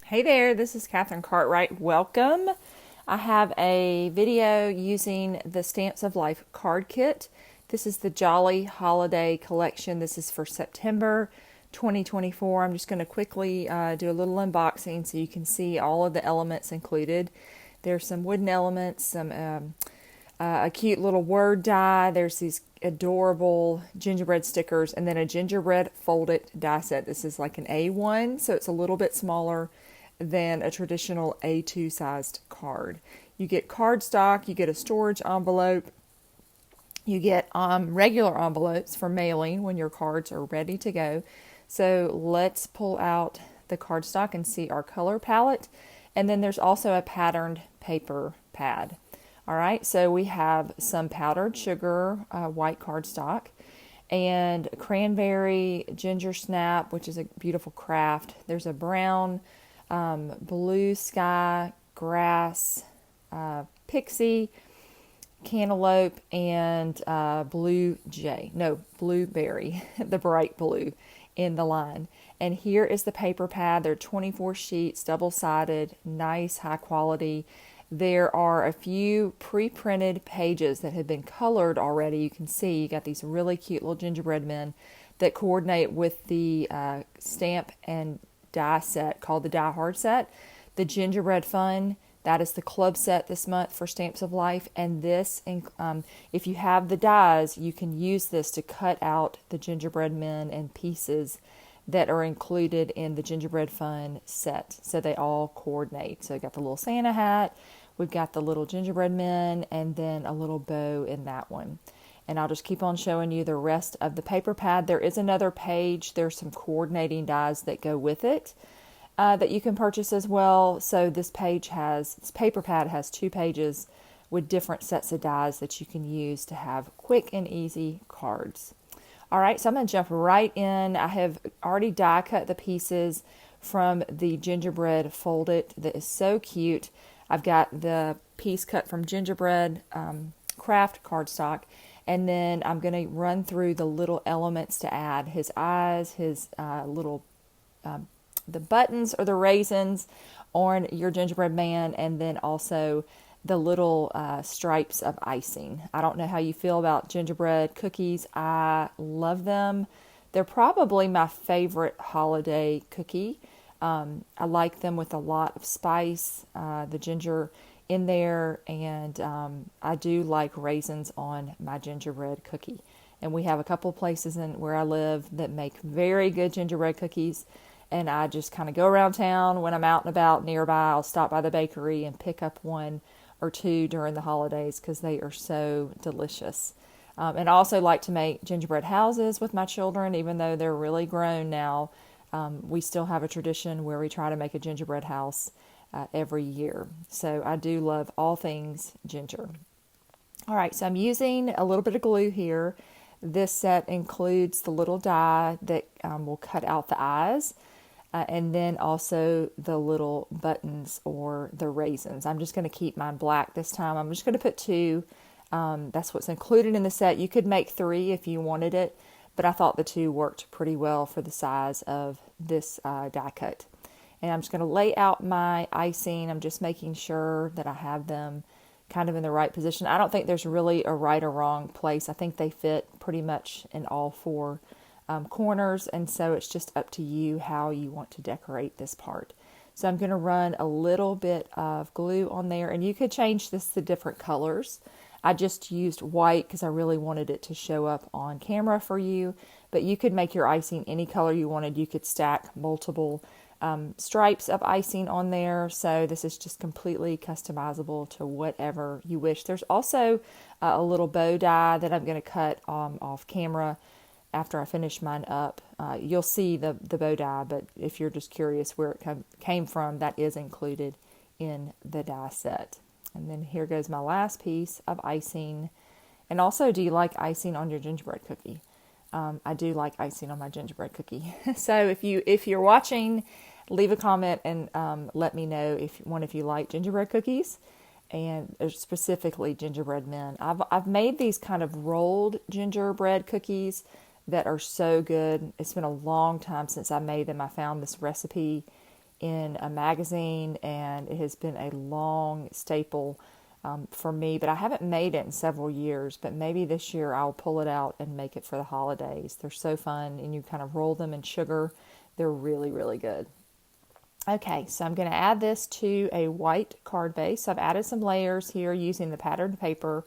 Hey there, this is Catherine Cartwright. Welcome. I have a video using the Stamps of Life card kit. This is the Jolly Holiday Collection. This is for September 2024. I'm just going to quickly do a little unboxing so you can see all of the elements included. There's some wooden elements, a cute little word die. There's these adorable gingerbread stickers, and then a gingerbread folded die set. This is like an A1, so it's a little bit smaller than a traditional A2 sized card. You get cardstock, you get a storage envelope, you get regular envelopes for mailing when your cards are ready to go. So let's pull out the cardstock and see our color palette. And then there's also a patterned paper pad. All right, so we have some powdered sugar, white cardstock, and cranberry ginger snap, which is a beautiful craft. There's a brown, blue sky, grass, pixie, cantaloupe, and blueberry, the bright blue in the line. And here is the paper pad. There are 24 sheets, double-sided, nice, high quality. There are a few pre-printed pages that have been colored already. You can see you got these really cute little gingerbread men that coordinate with the stamp and die set called the Die Hard set. The Gingerbread Fun, that is the club set this month for Stamps of Life. And this, if you have the dies, you can use this to cut out the gingerbread men and pieces that are included in the Gingerbread Fun set. So they all coordinate. So we've got the little Santa hat, we've got the little gingerbread men, and then a little bow in that one. And I'll just keep on showing you the rest of the paper pad. There is another page. There's some coordinating dies that go with it that you can purchase as well. So this paper pad has 2 pages with different sets of dies that you can use to have quick and easy cards. All right, so I'm going to jump right in. I have already die cut the pieces from the gingerbread folded that is so cute. I've got the piece cut from gingerbread craft cardstock, and then I'm going to run through the little elements to add. His eyes, his little, the buttons or the raisins on your gingerbread man, and then also the little stripes of icing. I don't know how you feel about gingerbread cookies. I love them. They're probably my favorite holiday cookie. I like them with a lot of spice, the ginger in there, and I do like raisins on my gingerbread cookie. And we have a couple places where I live that make very good gingerbread cookies, and I just kind of go around town when I'm out and about nearby. I'll stop by the bakery and pick up one or two during the holidays because they are so delicious. And I also like to make gingerbread houses with my children, even though they're really grown now. We still have a tradition where we try to make a gingerbread house every year. So I do love all things ginger. All right, so I'm using a little bit of glue here. This set includes the little die that will cut out the eyes, and then also the little buttons or the raisins. I'm just going to keep mine black this time. I'm just going to put 2. That's what's included in the set. You could make 3 if you wanted it, but I thought the 2 worked pretty well for the size of this die cut. And I'm just going to lay out my icing. I'm just making sure that I have them kind of in the right position. I don't think there's really a right or wrong place. I think they fit pretty much in all 4 corners, and so it's just up to you how you want to decorate this part. So I'm going to run a little bit of glue on there, and you could change this to different colors. I just used white because I really wanted it to show up on camera for you, but you could make your icing any color you wanted. You could stack multiple stripes of icing on there, so this is just completely customizable to whatever you wish. There's also a little bow die that I'm going to cut off camera after I finish mine up. You'll see the bow die, but if you're just curious where it came from, that is included in the die set. And then here goes my last piece of icing. And also, do you like icing on your gingerbread cookie? I do like icing on my gingerbread cookie. So if you're watching, leave a comment and let me know if you like gingerbread cookies, and specifically gingerbread men. I've made these kind of rolled gingerbread cookies that are so good. It's been a long time since I made them. I found this recipe in a magazine, and it has been a long staple for me, but I haven't made it in several years, but maybe this year I'll pull it out and make it for the holidays. They're so fun, and you kind of roll them in sugar. They're really, really good. Okay, so I'm going to add this to a white card base. So I've added some layers here using the patterned paper,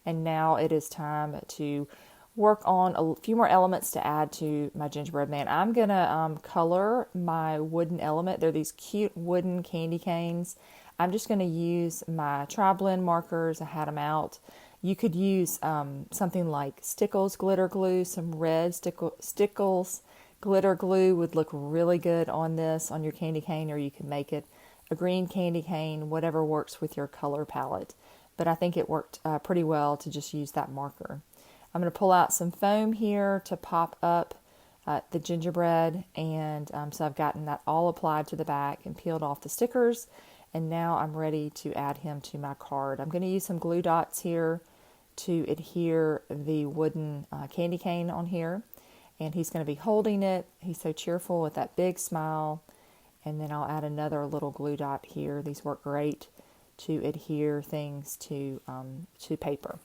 and now it is time to work on a few more elements to add to my gingerbread man. I'm going to color my wooden element. They're these cute wooden candy canes. I'm just going to use my tri-blend markers. I had them out. You could use something like Stickles glitter glue, some red Stickles glitter glue would look really good on this, on your candy cane, or you can make it a green candy cane, whatever works with your color palette. But I think it worked pretty well to just use that marker. I'm going to pull out some foam here to pop up the gingerbread, and so I've gotten that all applied to the back and peeled off the stickers, and now I'm ready to add him to my card. I'm going to use some glue dots here to adhere the wooden candy cane on here, and he's going to be holding it. He's so cheerful with that big smile, and then I'll add another little glue dot here. These work great to adhere things to paper.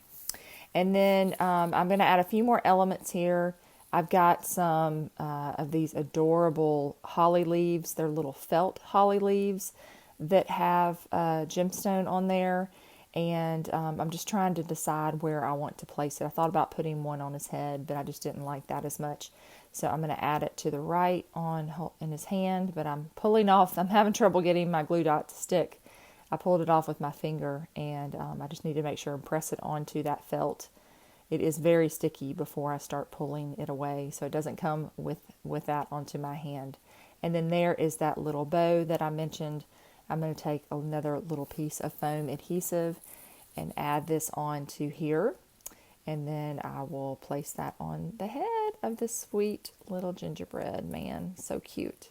And then I'm going to add a few more elements here. I've got some of these adorable holly leaves. They're little felt holly leaves that have a gemstone on there. And I'm just trying to decide where I want to place it. I thought about putting one on his head, but I just didn't like that as much. So I'm going to add it to the right in his hand, but I'm having trouble getting my glue dot to stick. I pulled it off with my finger, and I just need to make sure and press it onto that felt. It is very sticky before I start pulling it away, so it doesn't come with that onto my hand. And then there is that little bow that I mentioned. I'm going to take another little piece of foam adhesive and add this onto here. And then I will place that on the head of this sweet little gingerbread man. So cute.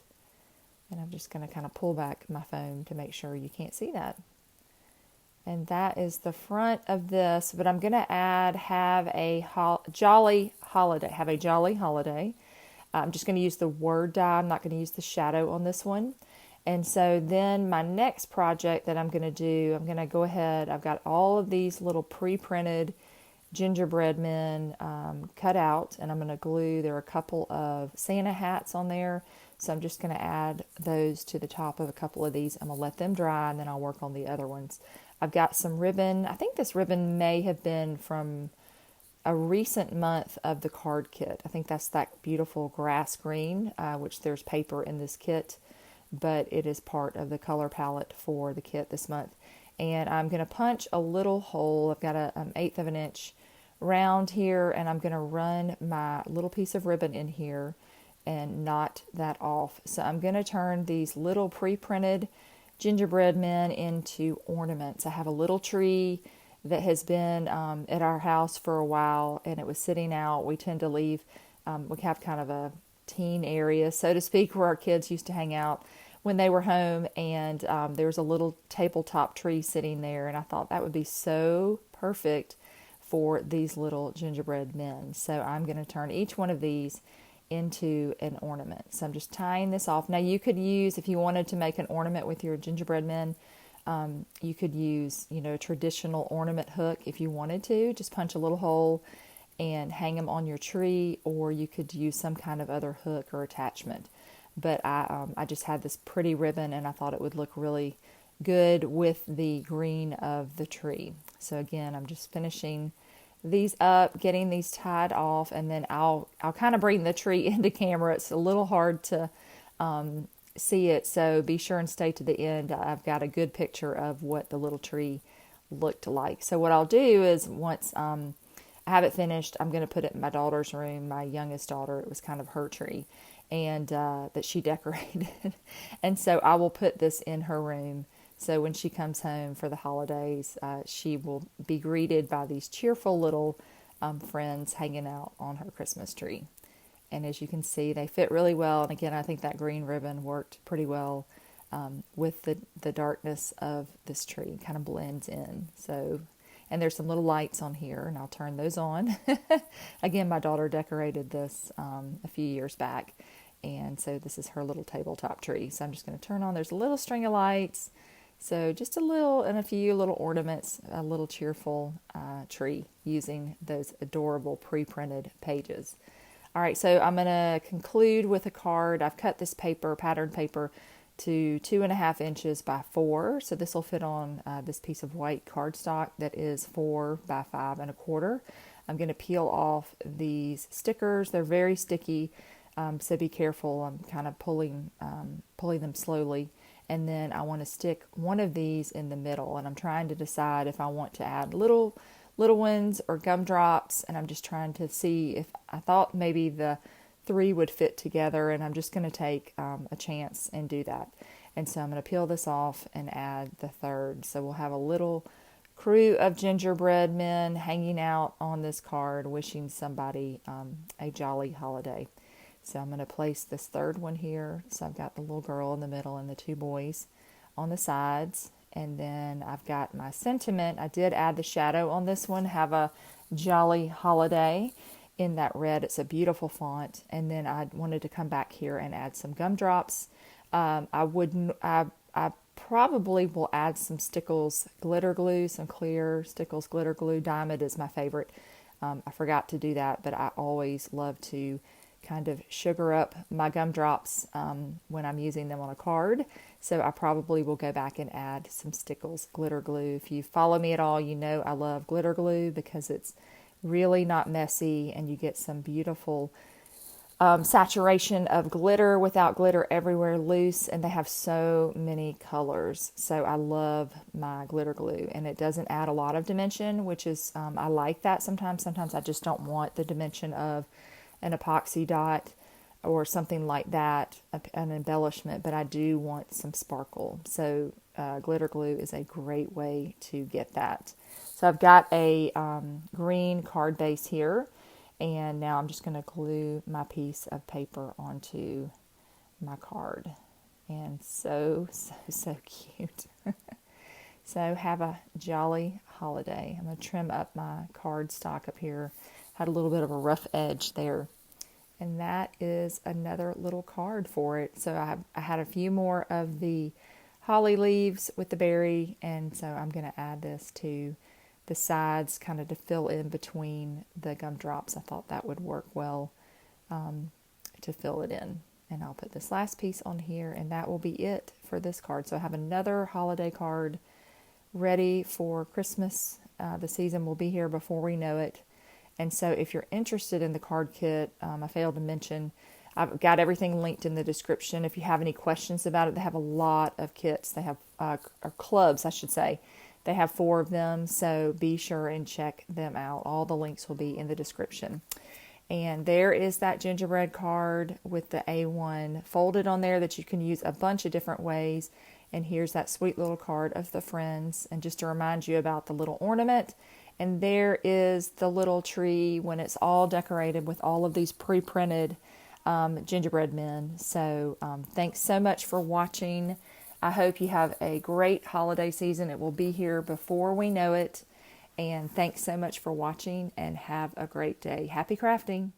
And I'm just going to kind of pull back my foam to make sure you can't see that. And that is the front of this. But I'm going to add have a jolly holiday. I'm just going to use the word die. I'm not going to use the shadow on this one. And so then my next project that I'm going to do, I'm going to go ahead. I've got all of these little pre-printed gingerbread men cut out, and I'm going to glue. There are a couple of Santa hats on there. So I'm just going to add those to the top of a couple of these. I'm going to let them dry, and then I'll work on the other ones. I've got some ribbon. I think this ribbon may have been from a recent month of the card kit. I think that's that beautiful grass green, which there's paper in this kit, but it is part of the color palette for the kit this month. And I'm going to punch a little hole. I've got an 1/8 of an inch round here, and I'm going to run my little piece of ribbon in here and knot that off. So I'm going to turn these little pre-printed gingerbread men into ornaments. I have a little tree that has been at our house for a while, and it was sitting out. We tend to leave, we have kind of a teen area, so to speak, where our kids used to hang out when they were home, and there was a little tabletop tree sitting there, and I thought that would be so perfect for these little gingerbread men. So I'm going to turn each one of these into an ornament. So I'm just tying this off. Now you could use, if you wanted to make an ornament with your gingerbread men, you could use, a traditional ornament hook if you wanted to. Just punch a little hole and hang them on your tree, or you could use some kind of other hook or attachment. But I just had this pretty ribbon, and I thought it would look really good with the green of the tree. So again, I'm just finishing these up, getting these tied off, and then I'll kind of bring the tree into camera. It's a little hard to see it, so be sure and stay to the end. I've got a good picture of what the little tree looked like. So what I'll do is once I have it finished, I'm going to put it in my daughter's room, my youngest daughter. It was kind of her tree, and that she decorated. And so I will put this in her room. So when she comes home for the holidays, she will be greeted by these cheerful little friends hanging out on her Christmas tree. And as you can see, they fit really well. And again, I think that green ribbon worked pretty well with the darkness of this tree. It kind of blends in. So, and there's some little lights on here, and I'll turn those on. Again, my daughter decorated this a few years back. And so this is her little tabletop tree. So I'm just going to turn on, there's a little string of lights. So just a little and a few little ornaments, a little cheerful tree using those adorable pre-printed pages. All right, so I'm going to conclude with a card. I've cut this paper, pattern paper, to 2.5 inches by 4. So this will fit on this piece of white cardstock that is 4 by 5.25. I'm going to peel off these stickers. They're very sticky, so be careful. I'm kind of pulling them slowly. And then I want to stick one of these in the middle, and I'm trying to decide if I want to add little ones or gumdrops, and I'm just trying to see if I thought maybe the 3 would fit together, and I'm just going to take a chance and do that. And so I'm going to peel this off and add the 3rd. So we'll have a little crew of gingerbread men hanging out on this card, wishing somebody a jolly holiday. So I'm going to place this 3rd one here. So I've got the little girl in the middle and the 2 boys on the sides. And then I've got my sentiment. I did add the shadow on this one. Have a jolly holiday in that red. It's a beautiful font. And then I wanted to come back here and add some gumdrops. I probably will add some Stickles glitter glue, some clear Stickles glitter glue. Diamond is my favorite. I forgot to do that, but I always love to kind of sugar up my gumdrops when I'm using them on a card. So I probably will go back and add some Stickles glitter glue. If you follow me at all, you know I love glitter glue because it's really not messy and you get some beautiful saturation of glitter without glitter everywhere loose, and they have so many colors. So I love my glitter glue, and it doesn't add a lot of dimension, which is I like that sometimes. Sometimes I just don't want the dimension of an epoxy dot or something like that, an embellishment, but I do want some sparkle. So glitter glue is a great way to get that. So I've got a green card base here, and now I'm just going to glue my piece of paper onto my card. And so cute. So have a jolly holiday. I'm going to trim up my card stock up here. Had a little bit of a rough edge there. And that is another little card for it. So I had a few more of the holly leaves with the berry, and so I'm going to add this to the sides kind of to fill in between the gumdrops. I thought that would work well to fill it in. And I'll put this last piece on here, and that will be it for this card. So I have another holiday card ready for Christmas. The season will be here before we know it. And so if you're interested in the card kit, I failed to mention, I've got everything linked in the description. If you have any questions about it, they have a lot of kits. They have, or clubs, I should say. They have 4 of them, so be sure and check them out. All the links will be in the description. And there is that gingerbread card with the A1 folded on there that you can use a bunch of different ways. And here's that sweet little card of the friends. And just to remind you about the little ornament. And there is the little tree when it's all decorated with all of these pre-printed gingerbread men. So thanks so much for watching. I hope you have a great holiday season. It will be here before we know it. And thanks so much for watching, and have a great day. Happy crafting.